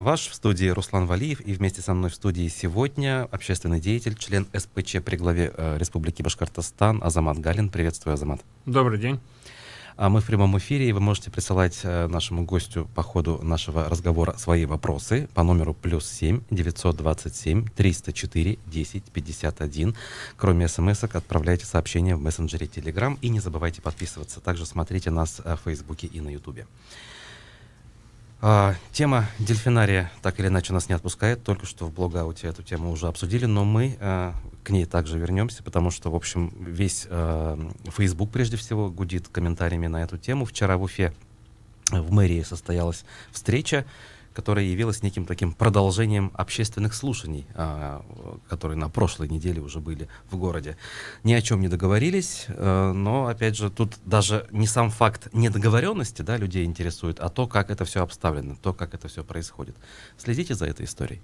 Ваш в студии Руслан Валиев, и вместе со мной в студии сегодня общественный деятель, член СПЧ при главе Республики Башкортостан Азамат Галин. Приветствую, Азамат. Добрый день. Мы в прямом эфире, и вы можете присылать нашему гостю по ходу нашего разговора свои вопросы по номеру +7 927 304 10 51. Кроме смс-ок, отправляйте сообщения в мессенджере Telegram и не забывайте подписываться. Также смотрите нас в Фейсбуке и на Ютубе. Тема дельфинария так или иначе нас не отпускает. Только что в блогауте эту тему уже обсудили, но мы к ней также вернемся, потому что, в общем, весь Facebook прежде всего гудит комментариями на эту тему. Вчера в Уфе в мэрии состоялась встреча, которая явилась неким таким продолжением общественных слушаний, которые на прошлой неделе уже были в городе. Ни о чем не договорились, но, опять же, тут даже не сам факт недоговоренности, да, людей интересует, а то, как это все обставлено, то, как это все происходит. Следите за этой историей.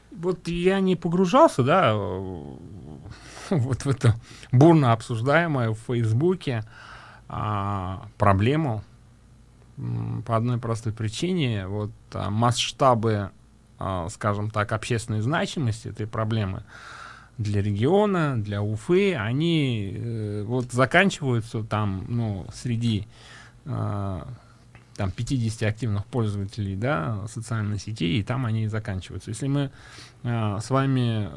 Вот я не погружался, да, вот в это бурно обсуждаемое в Фейсбуке проблему. По одной простой причине, вот масштабы, скажем так, общественной значимости этой проблемы для региона, для Уфы, они вот заканчиваются там, ну, среди там 50 активных пользователей, да, социальной сети, и там они и заканчиваются. Если мы с вами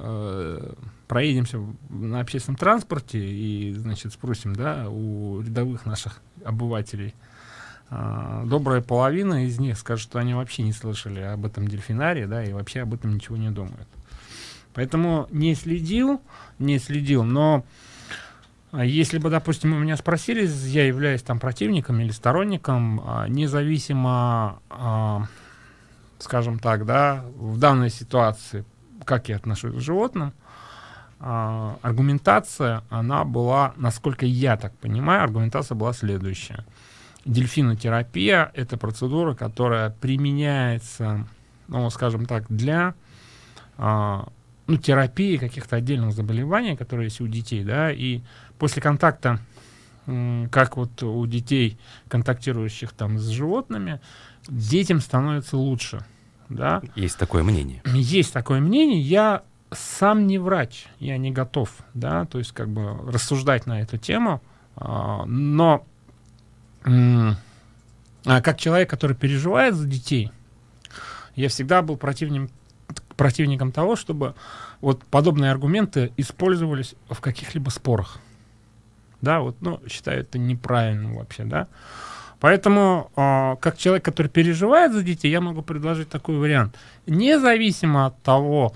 проедемся на общественном транспорте и, значит, спросим, да, у рядовых наших обывателей, добрая половина из них скажет, что они вообще не слышали об этом дельфинарии, да, и вообще об этом ничего не думают. Поэтому не следил, но если бы, допустим, у меня спросили, я являюсь там противником или сторонником, независимо, скажем так, да, в данной ситуации, как я отношусь к животным, аргументация, она была, насколько я так понимаю, аргументация была следующая. Дельфинотерапия — это процедура, которая применяется, ну, скажем так, для терапии каких-то отдельных заболеваний, которые есть у детей, да, и после контакта, как вот у детей, контактирующих там с животными, детям становится лучше, да. Есть такое мнение. Есть такое мнение. Я сам не врач, я не готов, да, то есть как бы рассуждать на эту тему, но как человек, который переживает за детей, я всегда был противником того, чтобы вот подобные аргументы использовались в каких-либо спорах. Да, вот, ну, считаю это неправильным вообще, да. Поэтому, как человек, который переживает за детей, я могу предложить такой вариант. Независимо от того,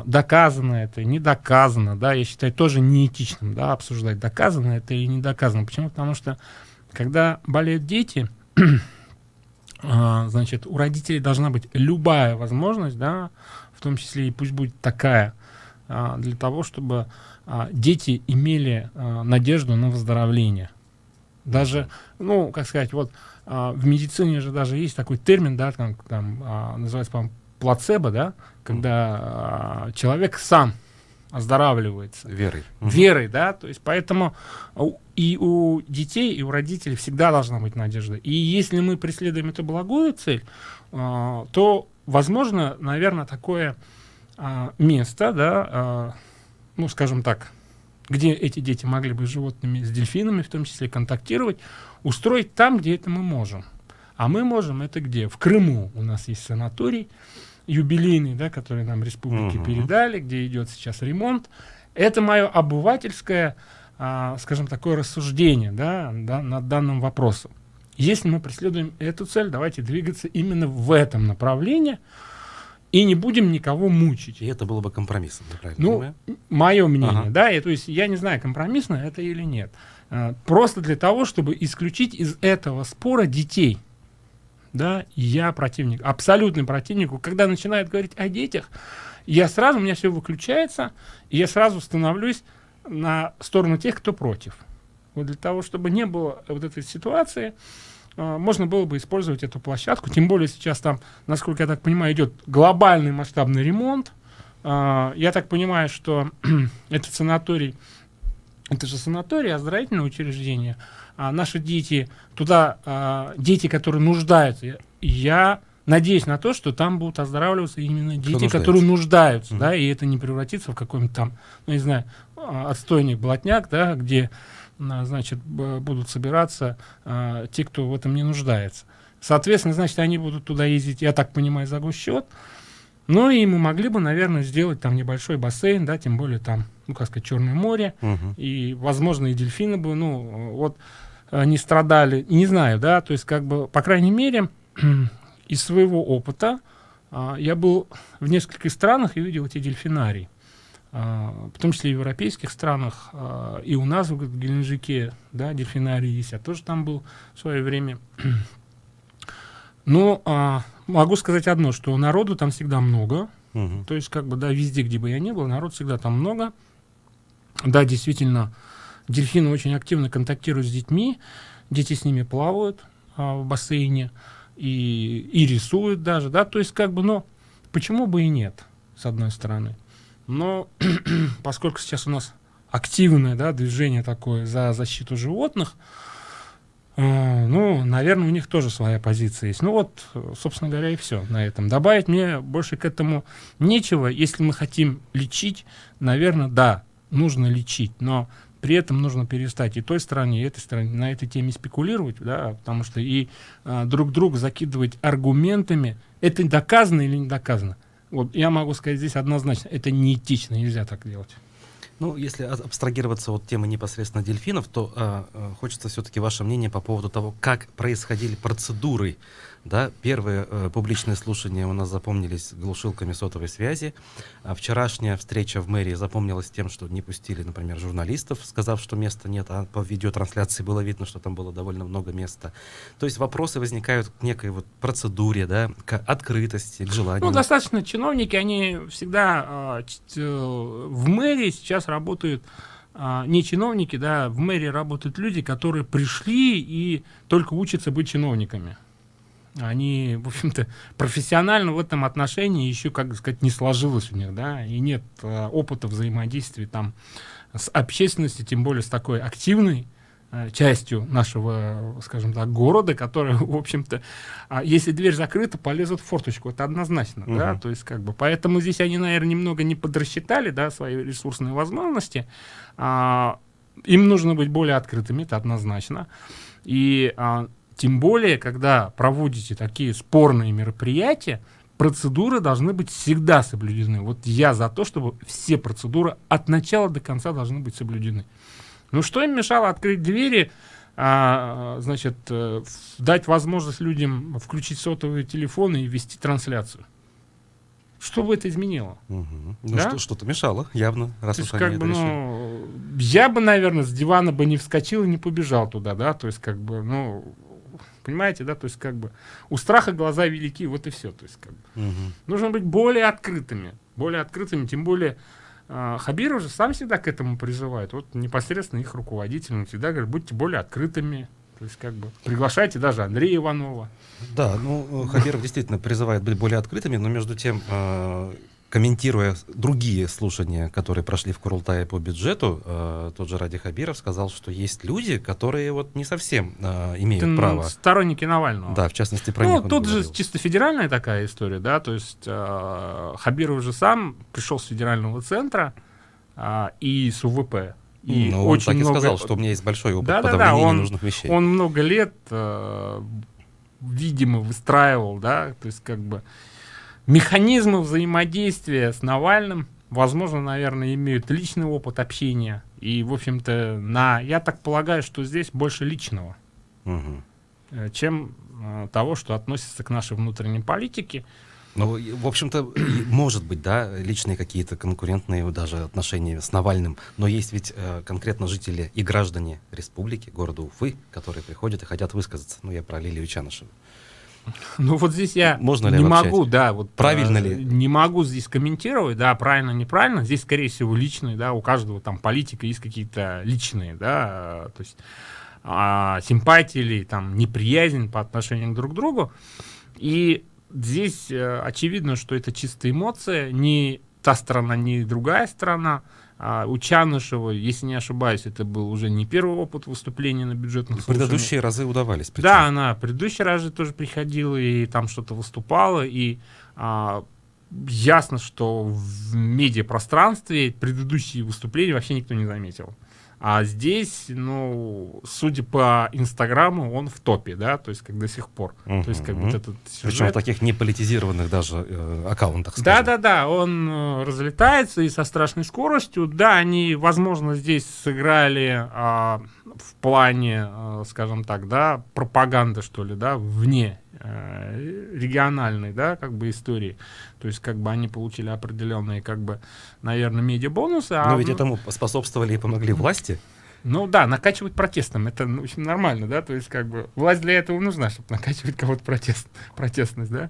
доказано это, не доказано, да, я считаю тоже неэтичным, да, обсуждать, доказано это или не доказано. Почему? Потому что когда болеют дети, значит, у родителей должна быть любая возможность, да, в том числе и пусть будет такая, для того, чтобы дети имели надежду на выздоровление. Даже, ну, как сказать, вот в медицине же даже есть такой термин, да, там называется, по-моему, плацебо, да, когда человек сам оздоравливается. Верой, да, то есть поэтому и у детей, и у родителей всегда должна быть надежда. И если мы преследуем эту благую цель, то, возможно, наверное, такое место, да, ну, скажем так, где эти дети могли бы с животными, с дельфинами в том числе контактировать, устроить там, где это мы можем. А мы можем это где? В Крыму у нас есть санаторий юбилейный, да, который нам республики передали, где идет сейчас ремонт. Это мое обывательское, скажем, такое рассуждение, да, над данным вопросом. Если мы преследуем эту цель, давайте двигаться именно в этом направлении и не будем никого мучить. И это было бы компромиссом, правильно понимаю? Мое мнение, да, то есть я не знаю, компромиссно это или нет. Просто для того, чтобы исключить из этого спора детей. Да, я противник, абсолютный противник. Когда начинают говорить о детях, у меня все выключается, и я сразу становлюсь на сторону тех, кто против. Вот для того, чтобы не было вот этой ситуации, можно было бы использовать эту площадку. Тем более сейчас там, насколько я так понимаю, идет глобальный масштабный ремонт. Я так понимаю, что этот санаторий, это же санаторий, оздоровительное учреждение. Наши дети, туда дети, которые нуждаются, я надеюсь на то, что там будут оздоравливаться именно дети, нуждается. которые нуждаются, Мгм. да, и это не превратится в какой-нибудь там, ну, не знаю, отстойник, блатняк, да, где, значит, будут собираться те, кто в этом не нуждается. Соответственно, значит, они будут туда ездить, я так понимаю, за госсчет. Ну, и мы могли бы, наверное, сделать там небольшой бассейн, да, тем более там, ну, как сказать, Черное море, Мгм. и, возможно, и дельфины бы, ну, вот, не страдали, не знаю, да, то есть, как бы, по крайней мере, из своего опыта я был в нескольких странах и видел эти дельфинарии, в том числе и в европейских странах, и у нас в Геленджике, да, дельфинарий есть, я тоже там был в свое время. Но могу сказать одно, что народу там всегда много, Мгм. то есть, как бы, да, везде, где бы я ни был, народ всегда там много. Да, действительно, дельфины очень активно контактируют с детьми, дети с ними плавают в бассейне и рисуют даже, да, то есть, как бы, ну, почему бы и нет, с одной стороны. Но поскольку сейчас у нас активное, да, движение такое за защиту животных, ну, наверное, у них тоже своя позиция есть. Ну вот, собственно говоря, и все на этом. Добавить мне больше к этому нечего. Если мы хотим лечить, наверное, да, нужно лечить, но при этом нужно перестать и той стороне, и этой стороне на этой теме спекулировать, да, потому что и друг друга закидывать аргументами, это доказано или не доказано. Вот я могу сказать здесь однозначно, это неэтично, нельзя так делать. Ну, если абстрагироваться от темы непосредственно дельфинов, то хочется все-таки ваше мнение по поводу того, как происходили процедуры. Да? Первые публичные слушания у нас запомнились глушилками сотовой связи. Вчерашняя встреча в мэрии запомнилась тем, что не пустили, например, журналистов, сказав, что места нет, а по видеотрансляции было видно, что там было довольно много места. То есть вопросы возникают к некой вот процедуре, да, к открытости, к желанию. Ну, достаточно чиновники, они всегда в мэрии сейчас работают не чиновники, да, в мэрии работают люди, которые пришли и только учатся быть чиновниками. Они, в общем-то, профессионально в этом отношении еще, как сказать, не сложилось у них, да, и нет опыта взаимодействия там с общественностью, тем более с такой активной частью нашего, скажем так, города, которая, в общем-то, если дверь закрыта, полезут в форточку, это однозначно, да, то есть, как бы, поэтому здесь они, наверное, немного не подрасчитали, да, свои ресурсные возможности, им нужно быть более открытыми, это однозначно, и тем более, когда проводите такие спорные мероприятия, процедуры должны быть всегда соблюдены. Вот я за то, чтобы все процедуры от начала до конца должны быть соблюдены. Ну что им мешало открыть двери, значит, дать возможность людям включить сотовые телефоны и вести трансляцию? Что бы это изменило? Ну, Да? что-то мешало, явно, раз То уж есть, они как это бы, решили. ну, я бы, наверное, с дивана бы не вскочил и не побежал туда, да, то есть, как бы, ну, понимаете, да, то есть, как бы, у страха глаза велики, вот и все, то есть, как бы, нужно быть более открытыми, тем более, Хабиров же сам всегда к этому призывает, вот непосредственно их руководитель, он всегда говорит, будьте более открытыми, то есть, как бы, приглашайте даже Андрея Иванова. Да, ну, Хабиров действительно призывает быть более открытыми, но между тем, комментируя другие слушания, которые прошли в Курултае по бюджету, тот же Ради Хабиров сказал, что есть люди, которые вот не совсем имеют Это право. сторонники Навального. Да, в частности, про них Ну, он тут же говорил. чисто федеральная такая история, да, то есть Хабиров же сам пришел с федерального центра и с УВП. И Ну, он очень так и много... сказал, что у меня есть большой опыт Да-да-да, подавления он- ненужных вещей. Он много лет, видимо, выстраивал, да, то есть как бы механизмы взаимодействия с Навальным, возможно, наверное, имеют личный опыт общения. И, в общем-то, я так полагаю, что здесь больше личного, Мгм. чем того, что относится к нашей внутренней политике. Ну, в общем-то, может быть, да, личные какие-то конкурентные даже отношения с Навальным, но есть ведь конкретно жители и граждане республики, города Уфы, которые приходят и хотят высказаться. Ну, я про Лилию Чанышеву. Ну вот здесь я Можно ли не обобщать? могу, да, вот Правильно ли? не могу здесь комментировать, да, правильно, неправильно. Здесь, скорее всего, личные, да, у каждого там политика есть какие-то личные, да, то есть симпатии или там неприязнь по отношению друг к другу. И здесь очевидно, что это чистая эмоция, ни та сторона, ни другая сторона У Чанышева, если не ошибаюсь, это был уже не первый опыт выступления на бюджетных слушаниях. Предыдущие разы удавались. Причем. Да, она предыдущие разы тоже приходила и там что-то выступала, и ясно, что в медиапространстве предыдущие выступления вообще никто не заметил. А здесь, ну, судя по Инстаграму, он в топе, да, то есть как до сих пор. То есть как бы вот этот сюжет... Причем в таких неполитизированных даже аккаунтах. Да, он разлетается и со страшной скоростью. Да, они, возможно, здесь сыграли в плане, скажем так, да, пропаганды, что ли, да, вне региональной, да, как бы истории. То есть как бы они получили определенные, как бы, наверное, медиабонусы. Но ведь этому способствовали и помогли власти. Ну да, накачивать протестом, это очень нормально, да, то есть как бы власть для этого нужна, чтобы накачивать кого-то протестность, да.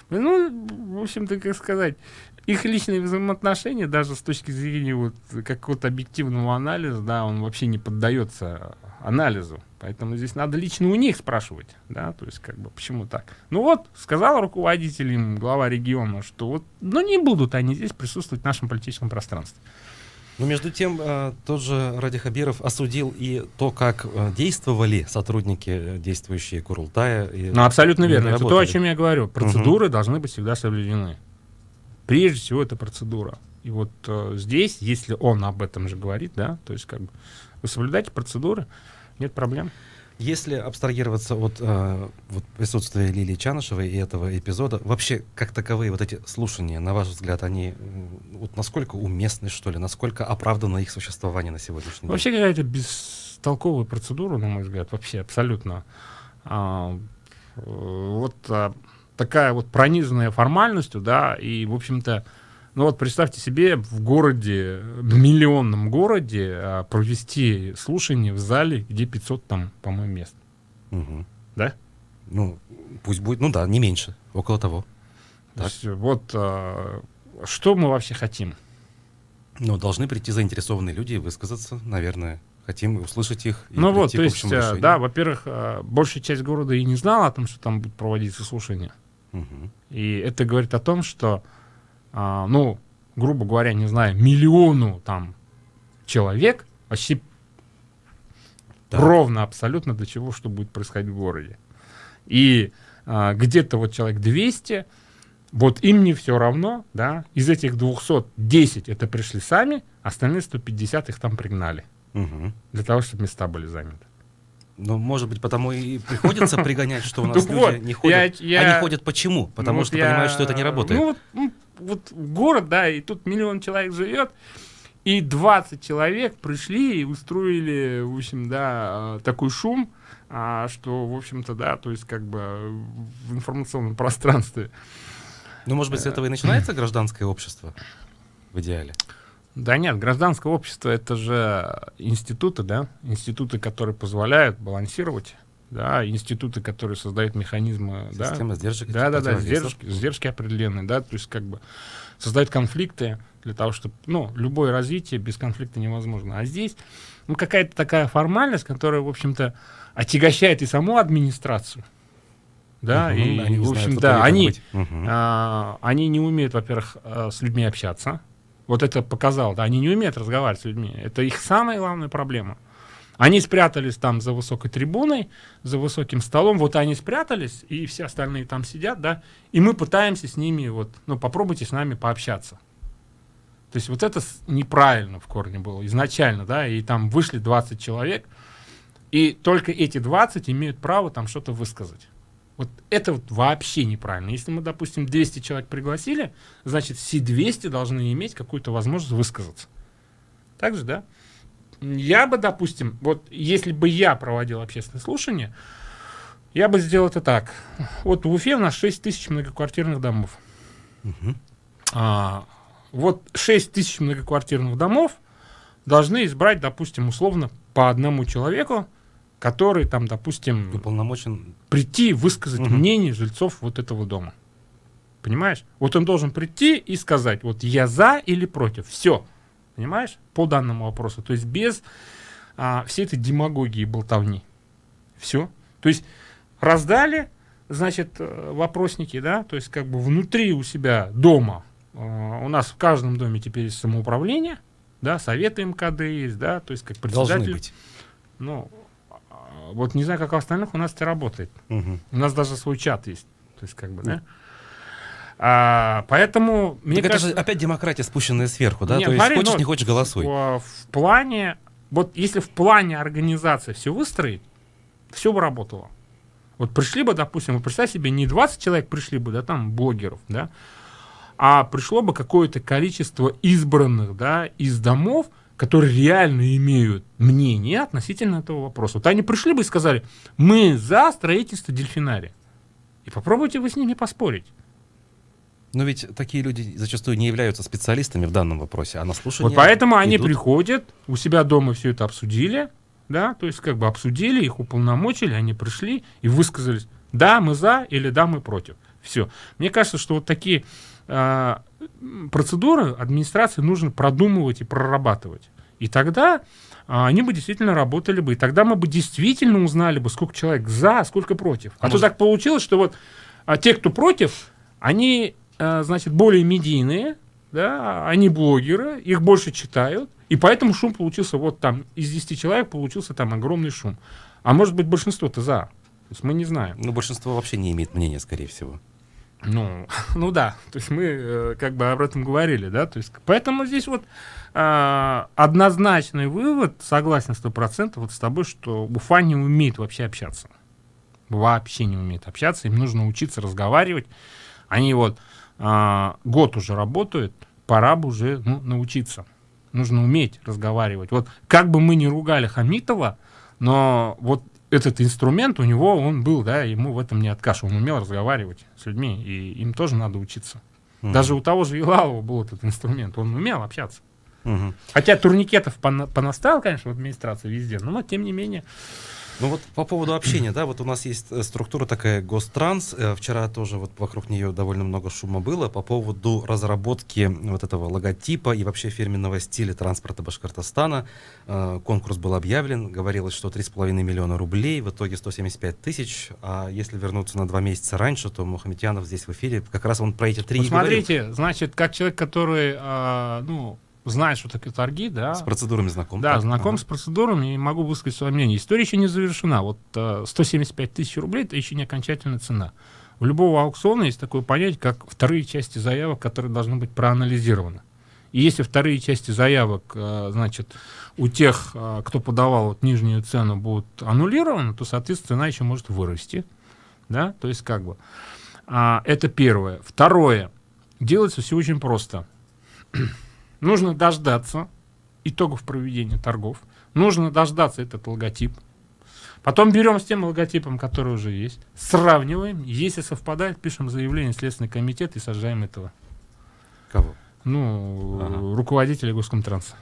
Ну, в общем-то, как сказать, их личные взаимоотношения, даже с точки зрения вот какого-то объективного анализа, да, он вообще не поддается анализу, поэтому здесь надо лично у них спрашивать, да, то есть как бы почему так. Ну вот, сказал руководителям глава региона, что вот, ну не будут они здесь присутствовать в нашем политическом пространстве. Но между тем, тот же Ради Хабиров осудил и то, как действовали сотрудники, действующие Курултая. Ну, абсолютно верно. Это то, о чем я говорю. Процедуры должны быть всегда соблюдены. Прежде всего, это процедура. И вот здесь, если он об этом же говорит, да, то есть как бы вы соблюдаете процедуры, нет проблем. Если абстрагироваться от вот присутствия Лилии Чанышевой и этого эпизода, вообще, как таковые вот эти слушания, на ваш взгляд, они вот насколько уместны, что ли, насколько оправдано их существование на сегодняшний день? Вообще какая-то бестолковая процедура, на мой взгляд, вообще абсолютно. Такая вот пронизанная формальностью, да, и, в общем-то, ну вот представьте себе в городе, в миллионном городе провести слушание в зале, где 500 там, по-моему, мест. Угу. Да? Ну, пусть будет, ну да, не меньше, около того. То есть, вот что мы вообще хотим? Ну, должны прийти заинтересованные люди и высказаться, наверное. Хотим услышать их. И ну вот, то есть, решению. да, во-первых, большая часть города и не знала о том, что там будут проводиться слушания. Угу. И это говорит о том, что ну, грубо говоря, не знаю, миллиону там человек вообще ровно абсолютно до чего, что будет происходить в городе. И где-то вот человек 200, вот им не все равно, да, из этих 210 это пришли сами, остальные 150 их там пригнали. Угу. Для того, чтобы места были заняты. Ну, может быть, потому и приходится пригонять, что у нас люди не ходят. Они ходят почему? Потому что понимают, что это не работает. Ну, вот город, да, и тут миллион человек живет, и 20 человек пришли и устроили, в общем, да, такой шум, что, в общем-то, да, то есть как бы в информационном пространстве. Ну, может быть, с этого и начинается гражданское общество в идеале? Да нет, гражданское общество — это же институты, да, институты, которые позволяют балансировать, да, институты, которые создают механизмы, система сдержек, да, сдержки определенные, да, то есть как бы создают конфликты для того, чтобы, ну, любое развитие без конфликта невозможно. А здесь, ну, какая-то такая формальность, которая, в общем-то, отягощает и саму администрацию. Да, и, они в общем, да, они не умеют, во-первых, с людьми общаться. Вот это показало, да, они не умеют разговаривать с людьми. Это их самая главная проблема. Они спрятались там за высокой трибуной, за высоким столом. Вот они спрятались, и все остальные там сидят, да. И мы пытаемся с ними, вот, ну, попробуйте с нами пообщаться. То есть вот это неправильно в корне было изначально, да. И там вышли 20 человек, и только эти 20 имеют право там что-то высказать. Вот это вот вообще неправильно. Если мы, допустим, 200 человек пригласили, значит, все 200 должны иметь какую-то возможность высказаться. Так же, да? Я бы, допустим, вот если бы я проводил общественное слушание, я бы сделал это так. Вот в Уфе у нас 6 тысяч многоквартирных домов. Вот 6 тысяч многоквартирных домов должны избрать, допустим, условно по одному человеку, который там, допустим, уполномочен прийти и высказать мнение жильцов вот этого дома. Понимаешь? Вот он должен прийти и сказать, вот я за или против. Все. Понимаешь? По данному вопросу. То есть без всей этой демагогии и болтовни. Все. То есть раздали, значит, вопросники, да, то есть как бы внутри у себя дома, у нас в каждом доме теперь есть самоуправление, да, советы МКД есть, да, то есть как Должны председатель. быть. Ну, вот не знаю, как у остальных, у нас это работает. Мгм. У нас даже свой чат есть. То есть, как бы, да. Поэтому, мне Так это кажется... же опять демократия, спущенная сверху, да? Нет, То есть смотри, хочешь, ну, не хочешь, голосуй. в плане... Вот если в плане организации все выстроить, все бы работало. Вот пришли бы, допустим, представь себе, не 20 человек пришли бы, да, там, блогеров, да, а пришло бы какое-то количество избранных, да, из домов, которые реально имеют мнение относительно этого вопроса. Вот они пришли бы и сказали, мы за строительство дельфинария. И попробуйте вы с ними поспорить. Но ведь такие люди зачастую не являются специалистами в данном вопросе, а на слушание Вот поэтому они идут. приходят, у себя дома все это обсудили, да, то есть как бы обсудили, их уполномочили, они пришли и высказались, да, мы за или да, мы против. Все. Мне кажется, что вот такие процедуры администрации нужно продумывать и прорабатывать. И тогда они бы действительно работали бы, и тогда мы бы действительно узнали бы, сколько человек за, а сколько против. А то так получилось, что вот те, кто против, они, значит, более медийные, да, они блогеры, их больше читают, и поэтому шум получился вот там, из 10 человек получился там огромный шум. А может быть, большинство-то за. То есть мы не знаем. Ну, большинство вообще не имеет мнения, скорее всего. Ну да, то есть мы как бы об этом говорили, да, то есть поэтому здесь вот однозначный вывод, согласен 100% вот с тобой, что Уфа не умеет вообще общаться. Вообще не умеет общаться, им нужно учиться разговаривать. Они вот год уже работают, пора бы уже научиться. Нужно уметь разговаривать. Вот как бы мы ни ругали Хамитова, но вот этот инструмент у него, он был, да, ему в этом не отказ. Он умел разговаривать с людьми, и им тоже надо учиться. Даже у того же Елалова был этот инструмент, он умел общаться. Хотя турникетов понаставил, конечно, в администрации везде, но тем не менее. Ну вот по поводу общения, да, вот у нас есть структура такая Гостранс, вчера тоже вот вокруг нее довольно много шума было по поводу разработки вот этого логотипа и вообще фирменного стиля транспорта Башкортостана. Конкурс был объявлен, говорилось, что 3,5 миллиона рублей, в итоге 175 тысяч, а если вернуться на 2 месяца раньше, то Мухаметьянов здесь в эфире, как раз он про эти 3 и говорил. Смотрите, значит, как человек, который, знает, что такое торги, да. С процедурами знаком. Да, так? знаком с процедурами и могу высказать свое мнение. История еще не завершена. Вот 175 тысяч рублей — это еще не окончательная цена. У любого аукциона есть такое понятие, как вторые части заявок, которые должны быть проанализированы. И если вторые части заявок, значит, у тех, кто подавал вот нижнюю цену, будут аннулированы, то, соответственно, цена еще может вырасти. Да? То есть, как бы, это первое. Второе. Делается все очень просто. Нужно дождаться итогов проведения торгов. Нужно дождаться этот логотип. Потом берем с тем логотипом, который уже есть, сравниваем. Если совпадает, пишем заявление в Следственный комитет и сажаем этого. Кого? Руководителя Госкомтранса.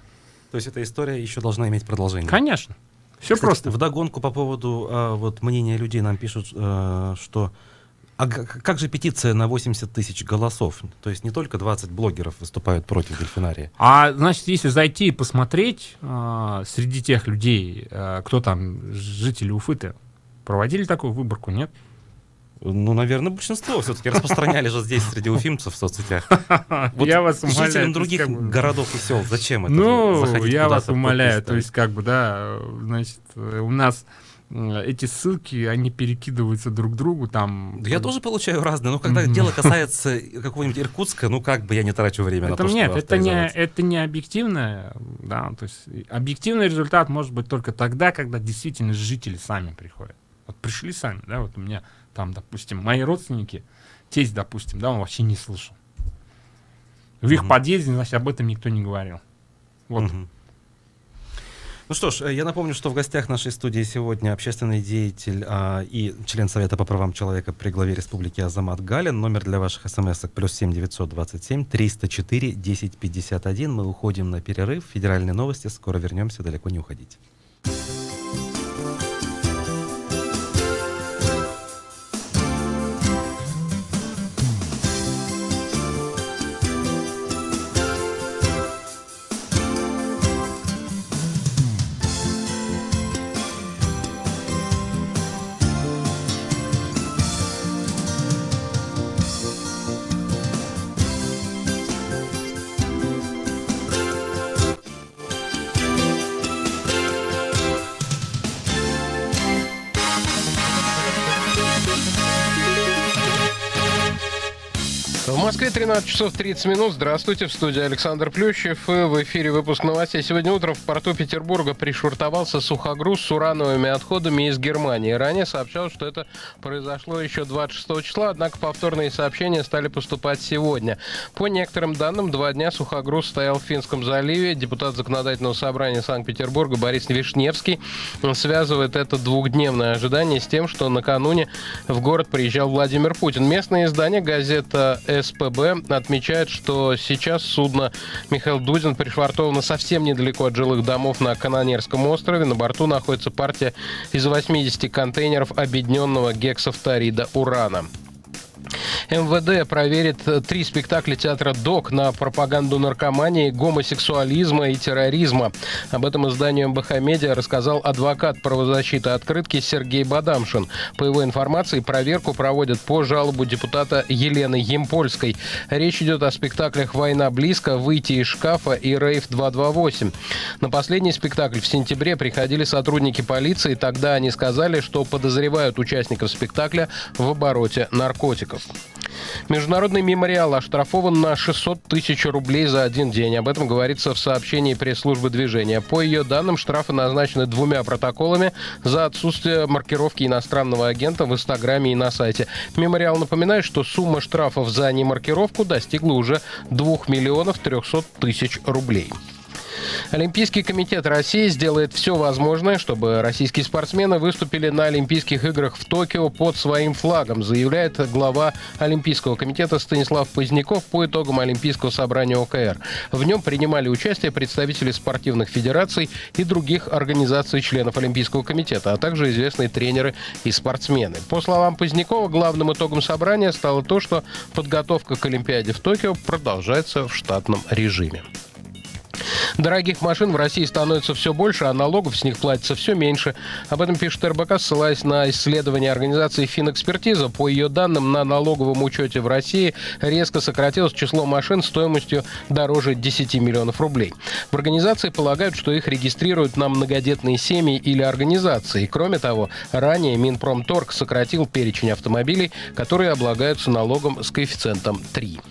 То есть эта история еще должна иметь продолжение? Конечно. Все Кстати, просто. Вдогонку по поводу вот мнения людей нам пишут, что как же петиция на 80 тысяч голосов? То есть не только 20 блогеров выступают против дельфинария. Значит, если зайти и посмотреть среди тех людей, кто там, жители Уфы-то, проводили такую выборку, нет? Ну, наверное, большинство все-таки распространяли же здесь среди уфимцев в соцсетях. Вот я вас умоляю. жителям других городов и сел зачем это? Я вас умоляю, то есть как бы, да, значит, у нас эти ссылки, они перекидываются друг другу там. Да я тоже получаю разные, но когда дело касается какого-нибудь Иркутска, ну как бы я не трачу время на то, чтобы авторизоваться. Это не объективное, да, то есть объективный результат может быть только тогда, когда действительно жители сами приходят. Вот пришли сами, да, вот у меня там, допустим, мои родственники, тесть, допустим, да, он вообще не слышал. В их подъезде, значит, об этом никто не говорил. Вот. Ну что ж, я напомню, что в гостях нашей студии сегодня общественный деятель и член Совета по правам человека при главе республики Азамат Галин. Номер для ваших смс-ок +7 927 304 1051. Мы уходим на перерыв. Федеральные новости. Скоро вернемся. Далеко не уходите. Москве 13 часов 30 минут. Здравствуйте, в студии Александр Плющев. И в эфире выпуск новостей. Сегодня утром в порту Петербурга пришвартовался сухогруз с урановыми отходами из Германии. Ранее сообщалось, что это произошло еще 26 числа, однако повторные сообщения стали поступать сегодня. По некоторым данным, 2 дня сухогруз стоял в Финском заливе. Депутат Законодательного собрания Санкт-Петербурга Борис Вишневский связывает это двухдневное ожидание с тем, что накануне в город приезжал Владимир Путин. Местное издание, газета СПБ, отмечает, что сейчас судно Михаил Дудин пришвартовано совсем недалеко от жилых домов на Канонерском острове. На борту находится партия из 80 контейнеров объединенного гексафторида урана. МВД проверит 3 спектакля театра ДОК на пропаганду наркомании, гомосексуализма и терроризма. Об этом изданию МБХ Медиа рассказал адвокат правозащиты «Открытки» Сергей Бадамшин. По его информации, проверку проводят по жалобу депутата Елены Емпольской. Речь идет о спектаклях «Война близко», «Выйти из шкафа» и «Рейв 228». На последний спектакль в сентябре приходили сотрудники полиции. Тогда они сказали, что подозревают участников спектакля в обороте наркотиков. Международный мемориал оштрафован на 600 тысяч рублей за один день. Об этом говорится в сообщении пресс-службы движения. По ее данным, штрафы назначены 2 протоколами за отсутствие маркировки иностранного агента в Инстаграме и на сайте. Мемориал напоминает, что сумма штрафов за немаркировку достигла уже 2 300 000 рублей. Олимпийский комитет России сделает все возможное, чтобы российские спортсмены выступили на Олимпийских играх в Токио под своим флагом, заявляет глава Олимпийского комитета Станислав Поздняков по итогам Олимпийского собрания ОКР. В нем принимали участие представители спортивных федераций и других организаций членов Олимпийского комитета, а также известные тренеры и спортсмены. По словам Позднякова, главным итогом собрания стало то, что подготовка к Олимпиаде в Токио продолжается в штатном режиме. Дорогих машин в России становится все больше, а налогов с них платится все меньше. Об этом пишет РБК, ссылаясь на исследование организации «Финэкспертиза». По ее данным, на налоговом учете в России резко сократилось число машин стоимостью дороже 10 миллионов рублей. В организации полагают, что их регистрируют на многодетные семьи или организации. Кроме того, ранее Минпромторг сократил перечень автомобилей, которые облагаются налогом с коэффициентом 3.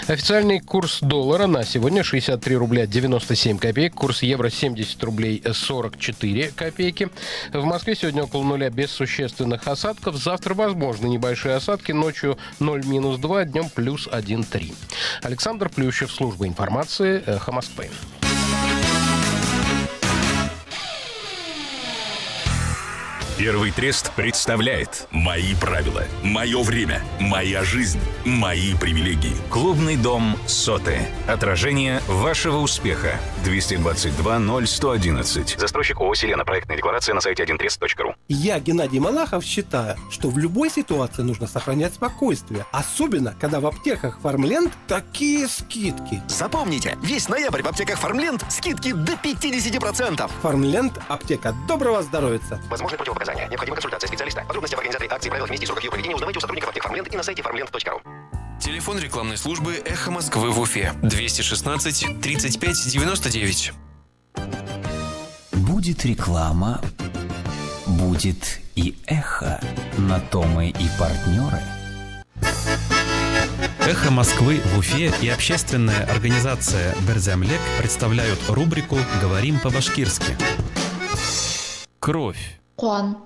Официальный курс доллара на сегодня 63 рубля 97 копеек, курс евро 70 рублей 44 копейки. В Москве сегодня около нуля без существенных осадков. Завтра возможны небольшие осадки, ночью 0-2, днем плюс 1-3. Александр Плющев, служба информации, Эхо Москвы. Первый трест представляет «Мои правила, мое время, моя жизнь, мои привилегии». Клубный дом «Соты». Отражение вашего успеха. 222-0111. Застройщик ООО «Селена». Проектная декларация на сайте 1трест.ру. Я, Геннадий Малахов, считаю, что в любой ситуации нужно сохранять спокойствие. Особенно, когда в аптеках «Фармленд» такие скидки. Запомните, весь ноябрь в аптеках «Фармленд» скидки до 50%. «Фармленд» – аптека доброго здоровья. Возможны противопоказания. Необходима консультация специалиста. Подробности об организации акции, правилах вместе и сроках ее проведения узнавайте у сотрудников аптек «Фармленд» и на сайте farmland.ru. Телефон рекламной службы «Эхо Москвы» в Уфе. 216 35 99. Будет реклама, будет и эхо. На то мы и партнеры. «Эхо Москвы» в Уфе и общественная организация «Берзямлек» представляют рубрику «Говорим по-башкирски». Кровь. Куан.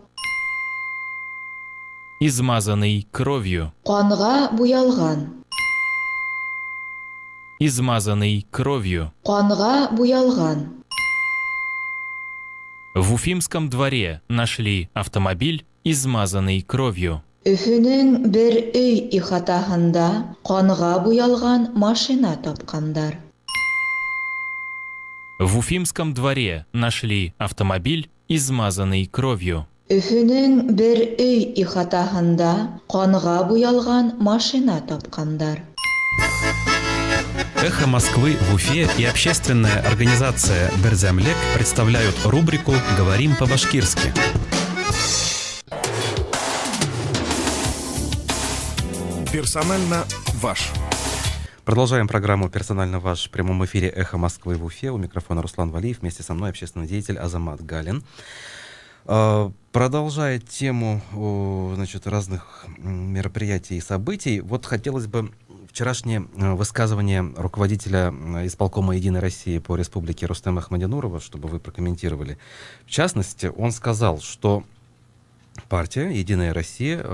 Измазанный кровью. Куанга буялган. Измазанный кровью. Куанга буялган. В Уфимском дворе нашли автомобиль, измазанный кровью. Өфөнүн бер өй ихатаһында канга буялган машина тапкандар. В Уфимском дворе нашли автомобиль, измазанный кровью. Өфөнүн бер өй ихатаһында канга буялган машина тапкандар. «Эхо Москвы» в Уфе и общественная организация «Берзямлек» представляют рубрику «Говорим по-башкирски». Персонально ваш. Продолжаем программу «Персонально ваш» в прямом эфире «Эхо Москвы» в Уфе. У микрофона Руслан Валиев. Вместе со мной общественный деятель Азамат Галин. Продолжая тему, значит, разных мероприятий и событий, вот хотелось бы вчерашнее высказывание руководителя исполкома «Единой России» по республике Рустема Ахмадинурова, чтобы вы прокомментировали. В частности, он сказал, что партия «Единая Россия»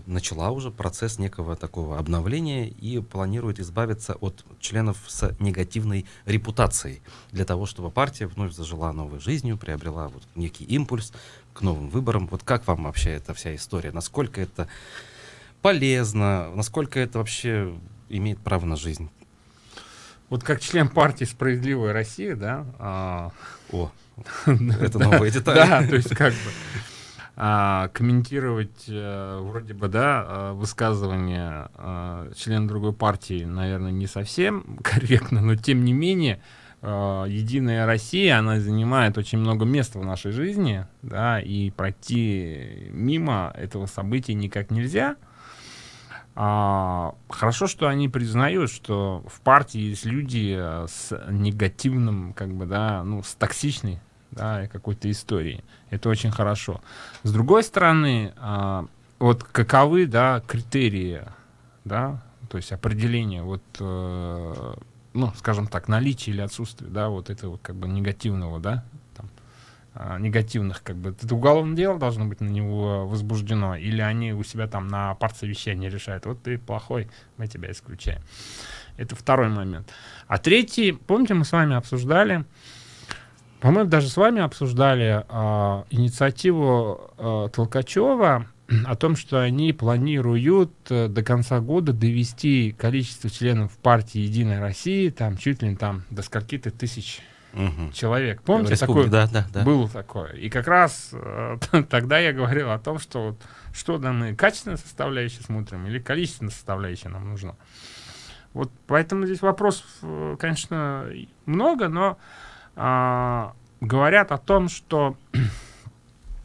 начала уже процесс некого такого обновления и планирует избавиться от членов с негативной репутацией, для того, чтобы партия вновь зажила новой жизнью, приобрела вот некий импульс к новым выборам. Вот как вам вообще эта вся история? Насколько это полезно? Насколько это вообще имеет право на жизнь? Вот как член партии «Справедливая Россия», да? Это новая деталь. Да, то есть как бы комментировать вроде бы, да, высказывание члена другой партии, наверное, не совсем корректно, но тем не менее «Единая Россия», она занимает очень много места в нашей жизни, да, и пройти мимо этого события никак нельзя. Хорошо, что они признают, что в партии есть люди с негативным, как бы, да, ну, с токсичной, да, какой-то истории. Это очень хорошо. С другой стороны, вот каковы, да, критерии, да, то есть определение, вот, ну, скажем так, наличие или отсутствие, да, вот этого, как бы, негативного, да, там, негативных, как бы, это уголовное дело должно быть на него возбуждено, или они у себя там на партсовещании решают, вот ты плохой, мы тебя исключаем. Это второй момент. А третий, помните, мы с вами обсуждали, по-моему, даже с вами обсуждали инициативу Толкачева о том, что они планируют до конца года довести количество членов партии «Единая Россия» там чуть ли не там до скольки-то тысяч человек. Помните, такое? Да. Было такое. И как раз тогда я говорил о том, что вот, что да, мы качественную составляющую смотрим или количественную составляющую нам нужно. Вот поэтому здесь вопросов, конечно, много, но говорят о том, что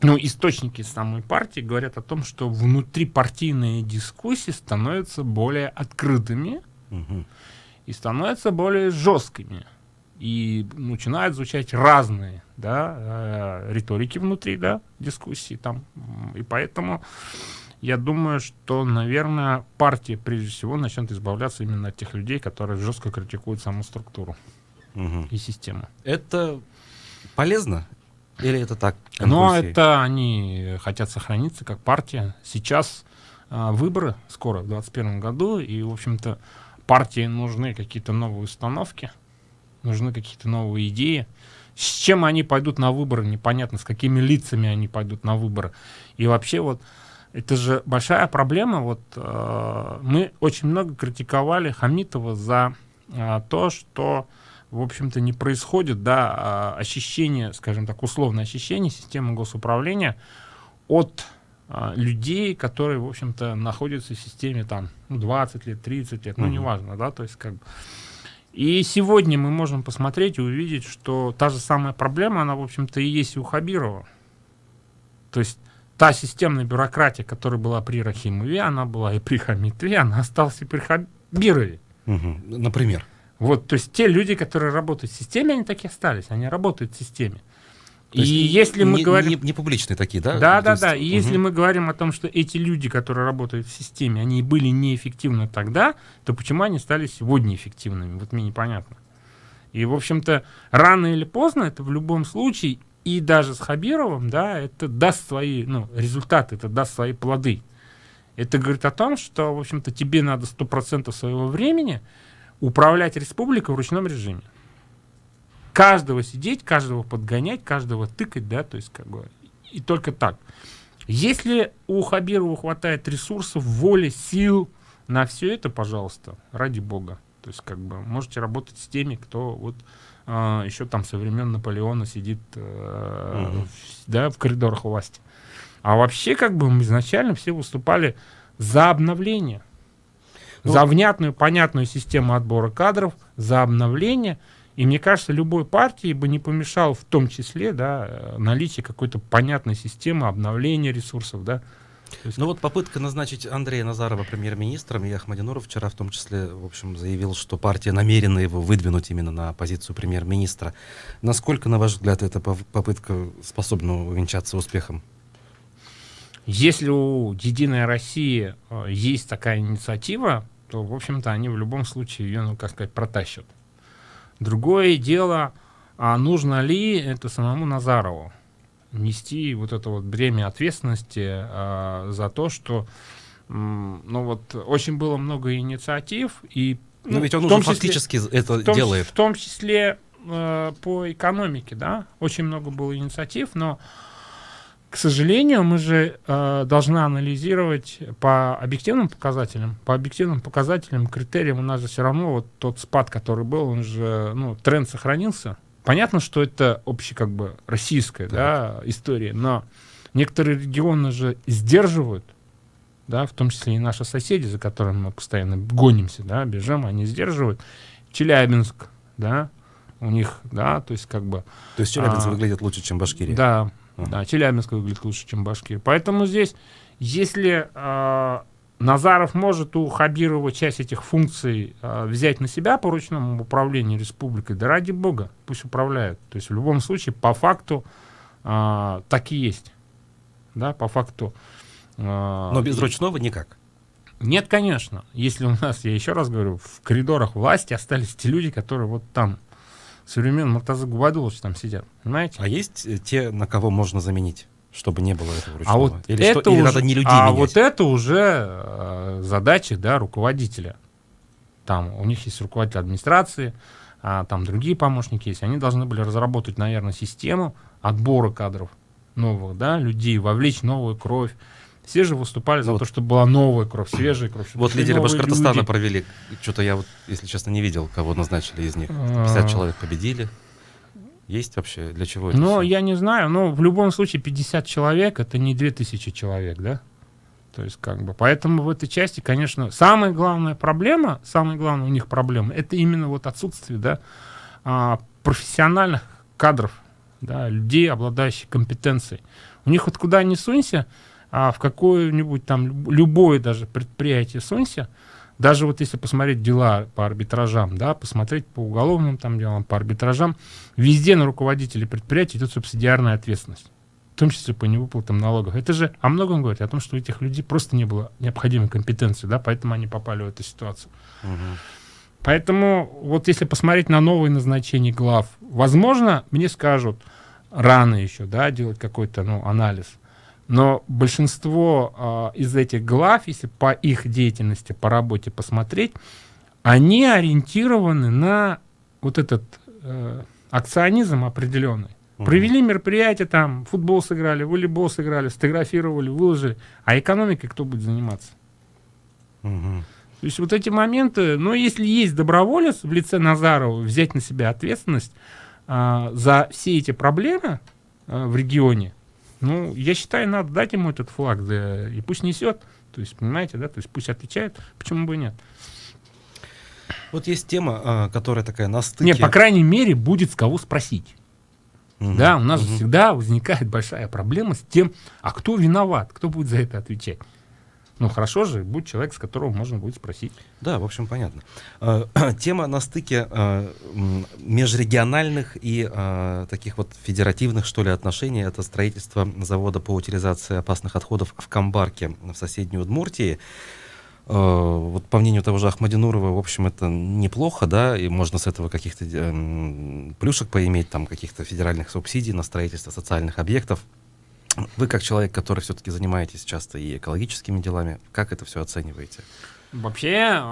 ну, источники самой партии говорят о том, что внутрипартийные дискуссии становятся более открытыми и становятся более жесткими. И начинают звучать разные, да, риторики внутри, да, дискуссии там. И поэтому я думаю, что, наверное, партия прежде всего начнет избавляться именно от тех людей, которые жестко критикуют саму структуру и систему. Это полезно? Или это так? Но это они хотят сохраниться как партия. Сейчас выборы скоро, в 2021 году, и, в общем-то, партии нужны какие-то новые установки, нужны какие-то новые идеи. С чем они пойдут на выборы, непонятно, с какими лицами они пойдут на выборы. И вообще вот это же большая проблема. Вот мы очень много критиковали Хамитова за то, что, в общем-то, не происходит, да, очищение, скажем так, условное очищение системы госуправления от людей, которые, в общем-то, находятся в системе там 20 лет, 30 лет, ну, неважно, да, то есть как бы. И сегодня мы можем посмотреть и увидеть, что та же самая проблема, она, в общем-то, и есть и у Хабирова. То есть та системная бюрократия, которая была при Рахимове, она была и при Хамитове, она осталась и при Хабирове. Например? Вот, то есть те люди, которые работают в системе, они такие остались, они работают в системе. То есть если мы говорим... Не публичные такие, да? Да. И если мы говорим о том, что эти люди, которые работают в системе, они были неэффективны тогда, то почему они стали сегодня эффективными? Вот мне непонятно. И, в общем-то, рано или поздно, это в любом случае, и даже с Хабировым, да, это даст свои, ну, результаты, это даст свои плоды. Это говорит о том, что, в общем-то, тебе надо 100% своего времени управлять республикой в ручном режиме. Каждого сидеть, каждого подгонять, каждого тыкать, да, то есть как бы и только так. Если у Хабирова хватает ресурсов, воли, сил на все это, пожалуйста, ради бога. То есть как бы можете работать с теми, кто вот еще там со времен Наполеона сидит да, в коридорах власти. А вообще как бы мы изначально все выступали за обновление. За внятную, понятную систему отбора кадров, за обновление. И мне кажется, любой партии бы не помешало в том числе, да, наличие какой-то понятной системы обновления ресурсов, да. Ну вот попытка назначить Андрея Назарова премьер-министром, и Ахмадинуров вчера в том числе, в общем, заявил, что партия намерена его выдвинуть именно на позицию премьер-министра. Насколько, на ваш взгляд, эта попытка способна увенчаться успехом? Если у «Единой России» есть такая инициатива, то, в общем-то, они в любом случае ее, ну, как сказать, протащат. Другое дело, а нужно ли это самому Назарову нести вот это вот бремя ответственности за то, что, ну, вот, очень было много инициатив, и Но ведь он в уже том числе- фактически это в том, делает. в том числе по экономике, да, очень много было инициатив, но, к сожалению, мы же должны анализировать по объективным показателям. По объективным показателям, критериям у нас же все равно вот тот спад, который был, он же, ну, тренд сохранился. Понятно, что это общая, как бы, российская, да, история, но некоторые регионы же сдерживают, да, в том числе и наши соседи, за которыми мы постоянно гонимся, да, бежим, они сдерживают. Челябинск, да, у них, да, то есть как бы... То есть Челябинск выглядит лучше, чем Башкирия. Да, да, Челябинск выглядит лучше, чем Башкирия. Поэтому здесь, если Назаров может у Хабирова часть этих функций взять на себя по ручному управлению республикой, да ради бога, пусть управляет. То есть в любом случае, по факту, так и есть. Да, по факту. Но без ручного никак. Нет, конечно. Если у нас, я еще раз говорю, в коридорах власти остались те люди, которые вот там, со времен Муртазы Губайдуловича там сидят. Понимаете? А есть те, на кого можно заменить, чтобы не было этого ручного? А вот или это что, или уже, надо не людей а менять? вот это уже задача, да, руководителя. Там у них есть руководитель администрации, там другие помощники есть. Они должны были разработать, наверное, систему отбора кадров новых, да, людей, вовлечь новую кровь. Все же выступали за то, чтобы была новая кровь, свежая кровь. Вот чтобы лидеры новые Башкортостана люди. провели. Что-то я вот, если честно, не видел, кого назначили из них. 50 человек победили. Есть вообще? Для чего это Ну, всё? я не знаю, но в любом случае 50 человек — это не 2000 человек, да? То есть, как бы, поэтому в этой части, конечно, самая главная проблема, у них проблема, это именно вот отсутствие, да, профессиональных кадров, да, людей, обладающих компетенцией. У них вот куда ни сунься, в какое-нибудь там, любое даже предприятие сунься, даже вот если посмотреть дела по арбитражам, да, посмотреть по уголовным там делам, по арбитражам, везде на руководителей предприятий идет субсидиарная ответственность, в том числе по невыплатам налогов. Это же о многом говорит, о том, что у этих людей просто не было необходимой компетенции, да, поэтому они попали в эту ситуацию. Поэтому вот если посмотреть на новые назначения глав, возможно, мне скажут, рано еще, да, делать какой-то, ну, анализ. Но большинство из этих глав, если по их деятельности, по работе посмотреть, они ориентированы на вот этот акционизм определенный. Провели мероприятие, там, футбол сыграли, волейбол сыграли, сфотографировали, выложили. А экономикой кто будет заниматься? То есть вот эти моменты, но если есть доброволец в лице Назарова взять на себя ответственность за все эти проблемы в регионе, ну, я считаю, надо дать ему этот флаг, да, и пусть несет. То есть, понимаете, да, то есть пусть отвечает, почему бы и нет. Вот есть тема, которая такая на стыке. Не, по крайней мере, будет с кого спросить. Да, у нас же всегда возникает большая проблема с тем, а кто виноват, кто будет за это отвечать. Ну, хорошо же, будет человек, с которого можно будет спросить. Да, в общем, понятно. Тема на стыке межрегиональных и таких вот федеративных, что ли, отношений. Это строительство завода по утилизации опасных отходов в Камбарке, в соседней Удмуртии. Вот по мнению того же Ахмадинурова, в общем, это неплохо, да, и можно с этого каких-то плюшек поиметь, там, каких-то федеральных субсидий на строительство социальных объектов. Вы, как человек, который все-таки занимаетесь часто и экологическими делами, как это все оцениваете? Вообще,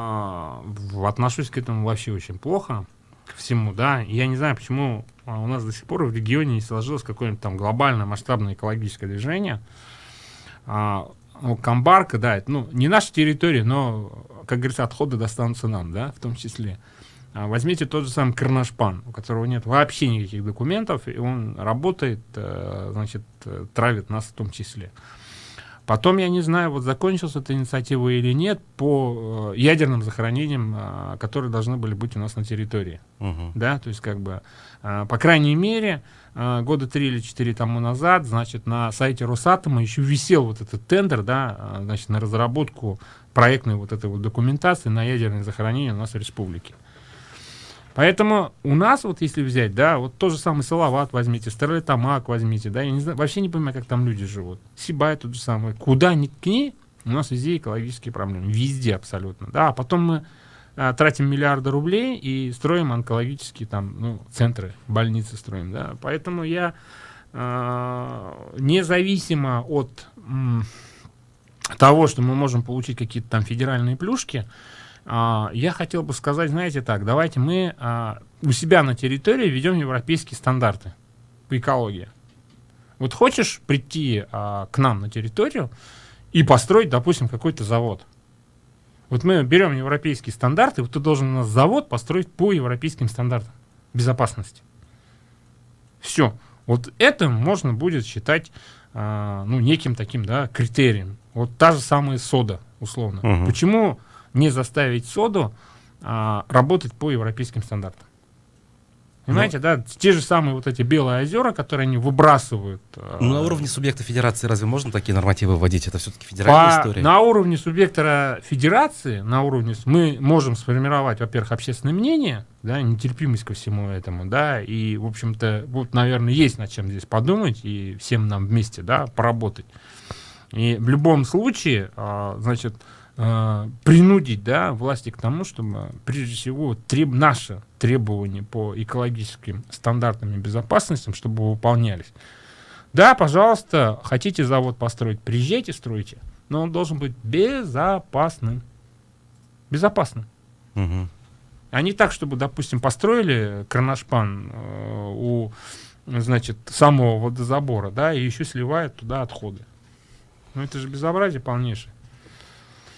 отношусь к этому вообще очень плохо, ко всему, да. И я не знаю, почему у нас до сих пор в регионе не сложилось какое-нибудь там глобальное масштабное экологическое движение. Камбарка, да, это, ну, не наша территория, но, как говорится, отходы достанутся нам, да, в том числе. Возьмите тот же самый Карнашпан, у которого нет вообще никаких документов, и он работает, значит, травит нас в том числе. Потом, я не знаю, вот закончилась эта инициатива или нет по ядерным захоронениям, которые должны были быть у нас на территории. Да, то есть, как бы, по крайней мере, года 3 или 4 тому назад, значит, на сайте Росатома еще висел вот этот тендер, да, значит, на разработку проектной вот этой вот документации на ядерные захоронения у нас в республике. Поэтому у нас, вот если взять, да, вот тот же самый Салават возьмите, Стерлитамак возьмите, да, я не знаю, вообще не понимаю, как там люди живут. Сибай тот же самый. Куда ни ткни, У нас везде экологические проблемы. Везде абсолютно. Да, а потом мы тратим миллиарды рублей и строим онкологические там, центры, больницы строим. Да. Поэтому я независимо от того, что мы можем получить какие-то там федеральные плюшки, я хотел бы сказать, знаете так, давайте мы у себя на территории ведем европейские стандарты по экологии. Вот хочешь прийти к нам на территорию и построить, допустим, какой-то завод. Вот мы берем европейские стандарты, вот ты должен у нас завод построить по европейским стандартам безопасности. Все. Вот это можно будет считать неким таким, да, критерием. Вот та же самая сода, условно. Угу. Почему не заставить соду работать по европейским стандартам? Понимаете, да? Те же самые вот эти белые озера, которые они выбрасывают. На уровне субъекта федерации разве можно такие нормативы вводить? Это все-таки федеральная история? На уровне субъекта федерации, мы можем сформировать, во-первых, общественное мнение, да, нетерпимость ко всему этому, да, и, в общем-то, вот, наверное, есть над чем здесь подумать и всем нам вместе, да, поработать. И в любом случае, принудить, да, власти к тому, чтобы, прежде всего, наши требования по экологическим стандартам и безопасности, чтобы выполнялись. Да, пожалуйста, хотите завод построить, приезжайте, стройте, но он должен быть безопасным. Безопасным. Угу. А не так, чтобы, допустим, построили кроношпан у самого водозабора, да, и еще сливают туда отходы. Это же безобразие полнейшее.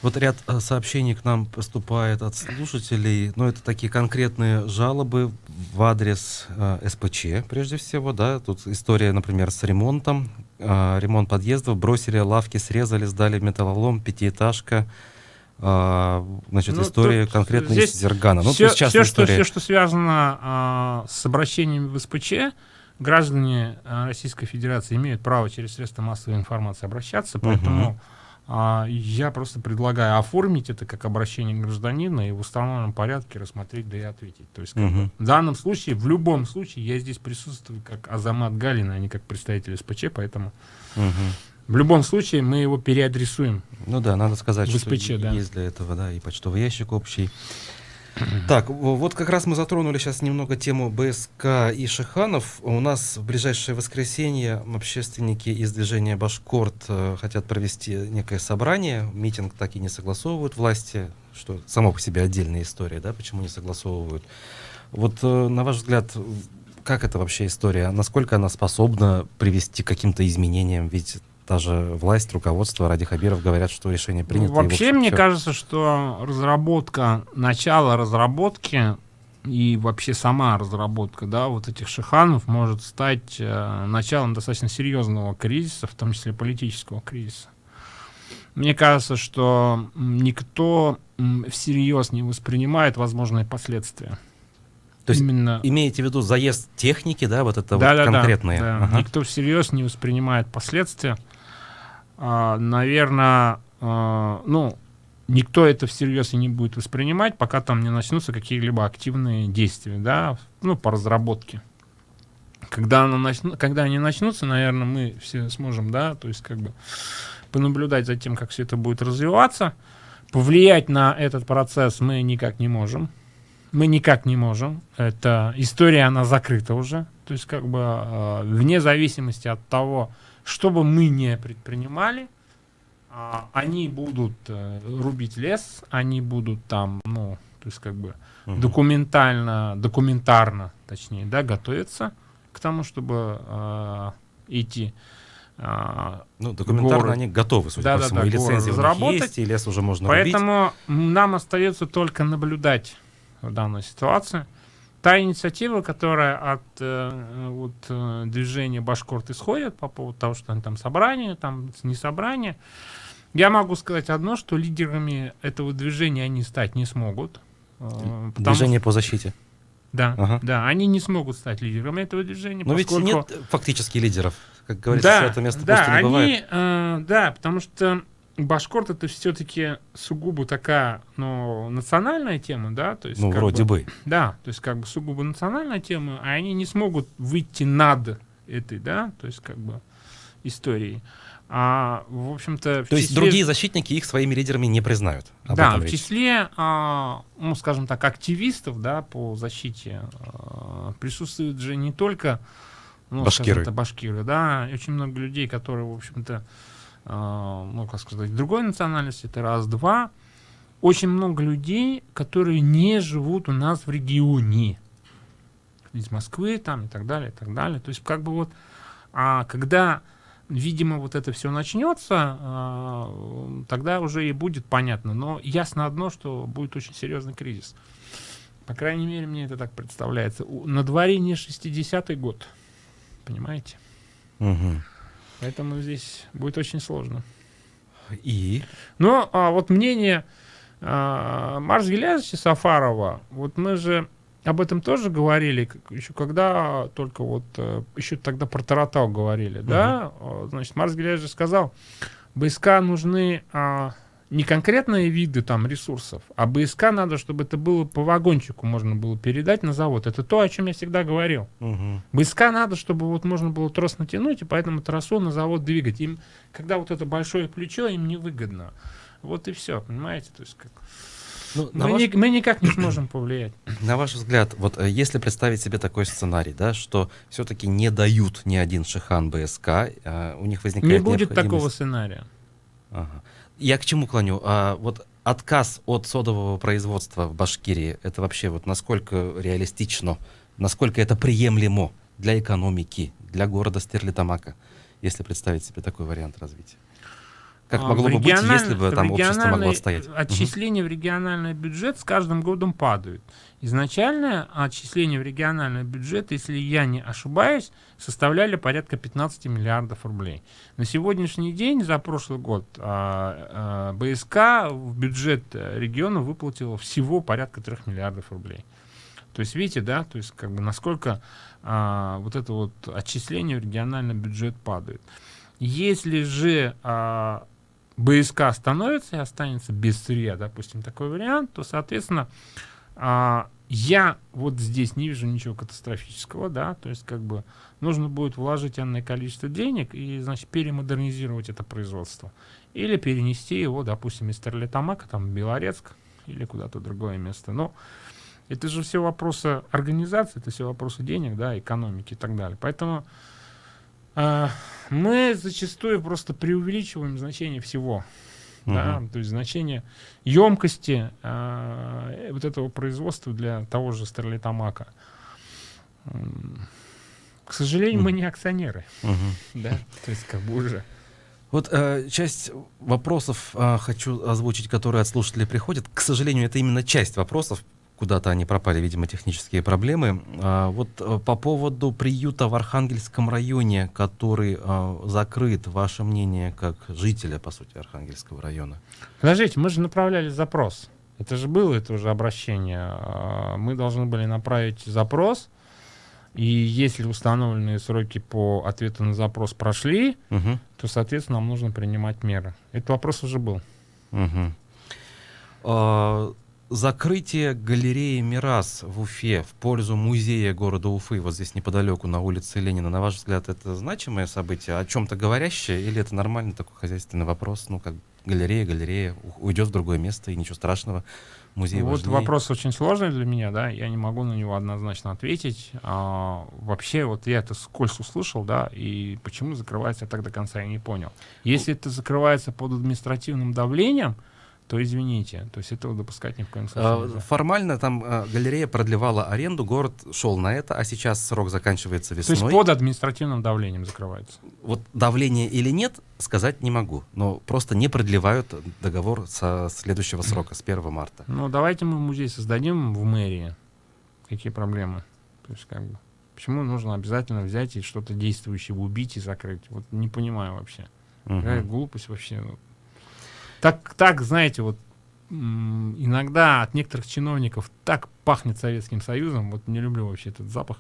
Вот ряд сообщений к нам поступает от слушателей, но это такие конкретные жалобы в адрес СПЧ, прежде всего, да, тут история, например, с ремонтом, ремонт подъездов, бросили лавки, срезали, сдали металлолом, пятиэтажка, история конкретно из Зергана. Все, что связано с обращением в СПЧ, граждане Российской Федерации имеют право через средства массовой информации обращаться, поэтому я просто предлагаю оформить это как обращение гражданина и в установленном порядке рассмотреть, да и ответить. То есть, в данном случае, в любом случае, я здесь присутствую как Азамат Галин, а не как представитель СПЧ, поэтому в любом случае мы его переадресуем. Ну да, надо сказать, что есть для этого, да, и почтовый ящик общий. Так, вот как раз мы затронули сейчас немного тему БСК и Шиханов. У нас в ближайшее воскресенье общественники из движения «Башкорт» хотят провести некое собрание. Митинг так и не согласовывают власти, что само по себе отдельная история, да, почему не согласовывают. Вот на ваш взгляд, как это вообще история? Насколько она способна привести к каким-то изменениям? Ведь та же власть, руководство, Ради Хабиров говорят, что решение принято. Вообще, мне кажется, что начало разработки и вообще сама разработка, да, вот этих Шиханов может стать началом достаточно серьезного кризиса, в том числе политического кризиса. Мне кажется, что никто всерьез не воспринимает возможные последствия. То есть имеете в виду заезд техники, да, вот это конкретное? Да. Ага. Никто всерьез не воспринимает последствия. Наверное, никто это всерьез и не будет воспринимать, пока там не начнутся какие-либо активные действия, да, по разработке. Когда они начнутся, наверное, мы все сможем, да, то есть понаблюдать за тем, как все это будет развиваться. Повлиять на этот процесс мы никак не можем. Эта история, она закрыта уже. То есть, вне зависимости от того, что бы мы ни предпринимали, они будут рубить лес, они будут там, документарно, точнее, да, готовиться к тому, чтобы идти. Документарно они готовы, судя по всему, и лицензии у них есть, и лес уже можно рубить. Поэтому нам остается только наблюдать в данной ситуации. Та инициатива, которая от движения «Башкорт» исходит по поводу того, что они там собрание, там не собрание, я могу сказать одно, что лидерами этого движения они стать не смогут. Движение по защите. Да, они не смогут стать лидерами этого движения. Но ведь нет фактически лидеров, как говорится, святое место пусто не бывает. Да, потому что Башкорт — это все-таки сугубо такая, национальная тема, да, то есть вроде бы. Да, то есть сугубо национальная тема, а они не смогут выйти над этой, да, то есть историей. В общем-то... То есть другие защитники их своими лидерами не признают? Да, в числе, ну, скажем так, активистов, да, по защите присутствуют же не только башкиры, да, очень много людей, которые, в общем-то, ну, как сказать, другой национальности, это раз, два. Очень много людей, которые не живут у нас в регионе. Из Москвы там и так далее, и так далее. То есть, как бы вот, когда, видимо, вот это все начнется, тогда уже и будет понятно. Но ясно одно, что будет очень серьезный кризис. По крайней мере, мне это так представляется. На дворе не 60-й год. Понимаете? Угу. Поэтому здесь будет очень сложно. И? Но вот мнение Марса Гилязовича Сафарова, вот мы же об этом тоже говорили, еще когда только вот, еще тогда про Таратау говорили, да? Значит, Марс Гилязович сказал, БСК нужны не конкретные виды там ресурсов, а БСК надо, чтобы это было по вагончику можно было передать на завод. Это то, о чем я всегда говорил. БСК надо, чтобы вот можно было трос натянуть, и поэтому трассу на завод двигать. Им, когда вот это большое плечо, им невыгодно. Вот и все, понимаете? То есть как... Ну, мы никак не сможем повлиять. На ваш взгляд, вот если представить себе такой сценарий, да, что все-таки не дают ни один шихан БСК, у них возникает не будет такого сценария. Ага. Я к чему клоню? Вот отказ от содового производства в Башкирии, это вообще вот насколько реалистично, насколько это приемлемо для экономики, для города Стерлитамака, если представить себе такой вариант развития? Как могло бы быть, если бы там общество могло отстоять? Отчисления в региональный бюджет с каждым годом падают. Изначально отчисления в региональный бюджет, если я не ошибаюсь, составляли порядка 15 миллиардов рублей. На сегодняшний день, за прошлый год, БСК в бюджет региона выплатила всего порядка 3 миллиардов рублей. То есть, видите, да, то есть, как бы, насколько вот это вот отчисление в региональный бюджет падает. Если же БСК становится и останется без сырья, допустим, такой вариант, то, соответственно, я вот здесь не вижу ничего катастрофического, да, то есть как бы нужно будет вложить энное количество денег и, значит, перемодернизировать это производство. Или перенести его, допустим, из Стерлитамака, там, в Белорецк или куда-то в другое место. Но это же все вопросы организации, это все вопросы денег, да, экономики и так далее. Поэтому мы зачастую просто преувеличиваем значение всего. Да, то есть значение емкости вот этого производства для того же Стерлитамака. К сожалению, мы не акционеры. Да, то есть как бы уже. Вот часть вопросов хочу озвучить, которые от слушателей приходят. К сожалению, это именно часть вопросов. Куда-то они пропали, видимо, технические проблемы. Вот по поводу приюта в Архангельском районе, который закрыт, ваше мнение как жителя, по сути, Архангельского района? Подождите, мы же направляли запрос. Это же было, это уже обращение. Мы должны были направить запрос, и если установленные сроки по ответу на запрос прошли, то, соответственно, нам нужно принимать меры. Этот вопрос уже был. Закрытие галереи «Мирас» в Уфе в пользу музея города Уфы, вот здесь неподалеку, на улице Ленина, на ваш взгляд, это значимое событие, о чем-то говорящее, или это нормальный такой хозяйственный вопрос, ну, как галерея уйдет в другое место, и ничего страшного, музей вот важнее? Вопрос очень сложный для меня, да, я не могу на него однозначно ответить. Вообще, вот я это скользь услышал, да, и почему закрывается, я так до конца и не понял. Если это закрывается под административным давлением, то извините, то есть этого допускать ни в коем случае нельзя. Формально там галерея продлевала аренду, город шел на это, а сейчас срок заканчивается весной. То есть под административным давлением закрывается? Вот давление или нет, сказать не могу, но просто не продлевают договор со следующего срока, с 1 марта. Ну, давайте мы музей создадим в мэрии. Какие проблемы? То есть, как бы, почему нужно обязательно взять и что-то действующее убить и закрыть? Вот не понимаю вообще. Какая глупость вообще. Так, знаете, вот иногда от некоторых чиновников так пахнет Советским Союзом, вот не люблю вообще этот запах.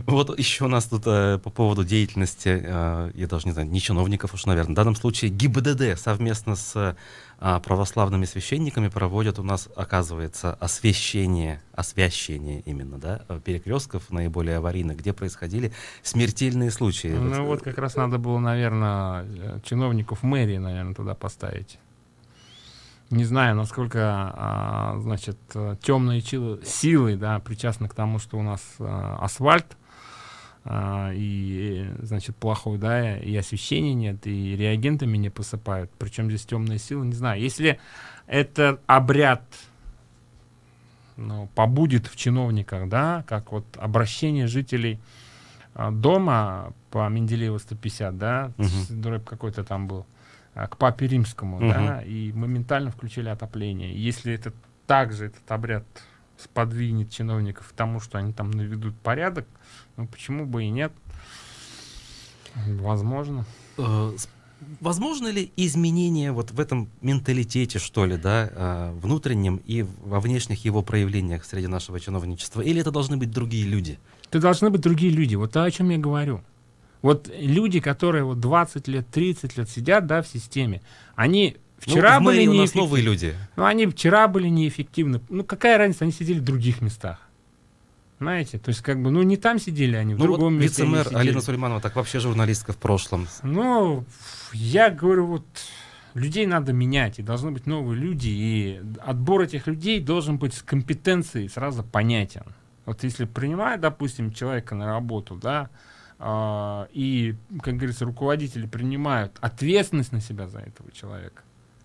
Вот еще у нас тут по поводу деятельности, я даже не знаю, не чиновников уж, наверное, в данном случае ГИБДД совместно с православными священниками проводят у нас, оказывается, освящение именно, да, перекрестков наиболее аварийных, где происходили смертельные случаи. Ну вот как раз надо было, наверное, чиновников мэрии, наверное, туда поставить. Не знаю, насколько, значит, темные силы, да, причастны к тому, что у нас асфальт, и, значит, плохой, да, и освещения нет, и реагентами не посыпают. Причем здесь темные силы, не знаю. Если этот обряд, ну, побудет в чиновниках, да, как вот обращение жителей дома по Менделеева 150, да, дробь какой-то там был, к Папе Римскому, да, и моментально включили отопление. И если это также этот обряд сподвинет чиновников к тому, что они там наведут порядок, ну почему бы и нет? Возможно. Возможно ли изменение вот в этом менталитете, что ли, да, внутреннем и во внешних его проявлениях среди нашего чиновничества? Или это должны быть другие люди? Это должны быть другие люди. Вот то, о чем я говорю. Вот люди, которые вот 20 лет, 30 лет сидят, да, в системе, они вчера в были мэрии у нас неэффективны. новые люди. Ну, они вчера были неэффективны. Ну, какая разница, они сидели в других местах. Знаете, то есть как бы, ну, не там сидели они, в другом вот месте вице-мэр они Алина сидели. Сулейманова, так вообще журналистка в прошлом. Ну, я говорю, вот людей надо менять, и должны быть новые люди, и отбор этих людей должен быть с компетенцией сразу понятен. Вот если принимают, допустим, человека на работу, да, и, как говорится, руководители принимают ответственность на себя за этого человека,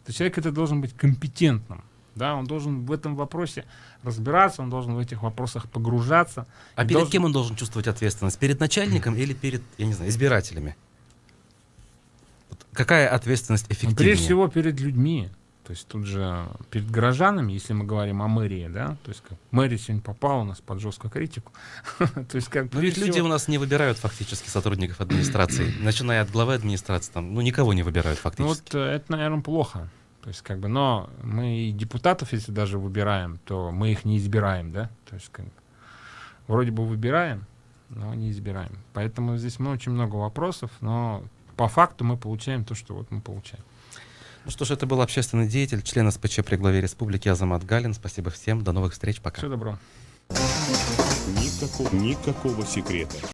то человек это должен быть компетентным. Да, он должен в этом вопросе разбираться, он должен в этих вопросах погружаться. А перед кем он должен чувствовать ответственность? Перед начальником или перед, я не знаю, избирателями? Вот какая ответственность эффективнее? Прежде всего перед людьми. То есть тут же перед горожанами, если мы говорим о мэрии, да, то есть как мэрия сегодня попала у нас под жесткую критику. То есть как. Но ведь люди у нас не выбирают фактически сотрудников администрации, начиная от главы администрации, там, ну никого не выбирают Ну фактически. вот это, наверное, плохо. То есть как бы, но мы и депутатов, если даже выбираем, то мы их не избираем, да. То есть как, вроде бы выбираем, но не избираем. Поэтому здесь очень много вопросов, но по факту мы получаем то, что вот мы получаем. Ну что ж, это был общественный деятель, член СПЧ при главе республики Азамат Галин. Спасибо всем, до новых встреч, пока. Всего доброго. Никакого секрета.